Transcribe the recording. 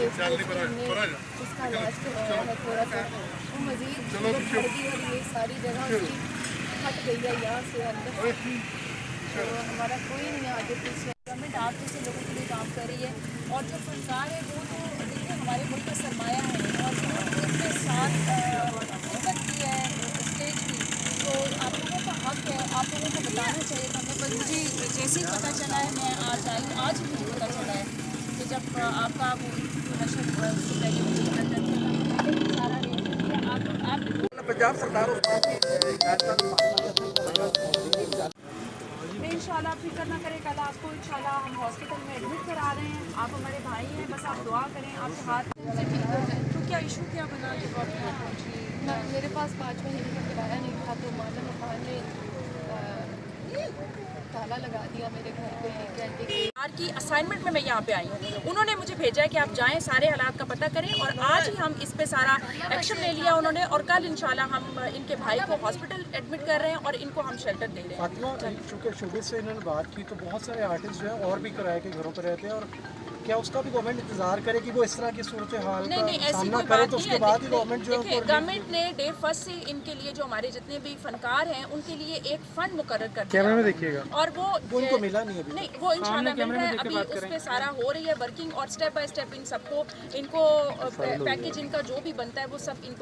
उसका इलाज करवाया है थोड़ा सा, वो मज़ीद भर्ती और ये सारी जगह उसकी हट गई है यहाँ से अंदर, तो हमारा कोई नहीं आगे पीछे। गवर्नमेंट आप जैसे लोगों के लिए काम कर रही है, और जो फनकार है वो तो देखिए हमारे मुल्क का सरमाया है, और उन्होंने इसके साथ शिरकत की है स्टेज की, तो आप लोगों का हक है, आप लोगों को बताना चाहिए था। मैं मुझे जैसे ही पता चला है, मैं आज आई, आज ही मुझे पता चला है कि जब आपका वो नशर उससे पहले मुझे पता चला सारा आप पंजाब सरकार इंशाल्लाह फिक्र ना करें, कल आपको इंशाल्लाह हम हॉस्पिटल में एडमिट करा रहे हैं। आप हमारे भाई हैं, बस आप दुआ करें आपके हाथ से ठीक हो जाए। तो क्या इशू क्या बना जब आप यहाँ पहुँची? मेरे पास 5 महीने का किराया नहीं था, तो मालिक मकान ने ताला लगा दिया मेरे घर पे कहते कि की असाइनमेंट में मैं यहाँ पे आई हूँ। उन्होंने मुझे भेजा है कि आप जाएं, सारे हालात का पता करें, और आज ही हम इस पे सारा एक्शन ले लिया उन्होंने, और कल इंशाल्लाह हम इनके भाई को हॉस्पिटल एडमिट कर रहे हैं और इनको हम शेल्टर दे रहे हैं। चूँकि शोबे से इन्होंने बात की, तो बहुत सारे आर्टिस्ट जो है और भी किराए के घरों पर रहते हैं, और क्या उसका भी गवर्नमेंट इंतजार करे कि वो इस तरह की सूरत हाल का सामना करे, तो उसके बाद ही गवर्नमेंट जो है गवर्नमेंट ने डे फर्स्ट से इनके लिए जो हमारे जितने भी फनकार हैं उनके लिए एक फंड मुकर्रर कर दिया। कैमरे में देखिएगा, और वो उनको मिला नहीं अभी, नहीं वो इंशाल्लाह मिल रहा है, अभी उस पे सारा हो रही है वर्किंग, और स्टेप बाय स्टेप इन सबको इनको पैकेज इनका जो भी बनता है वो सब इनको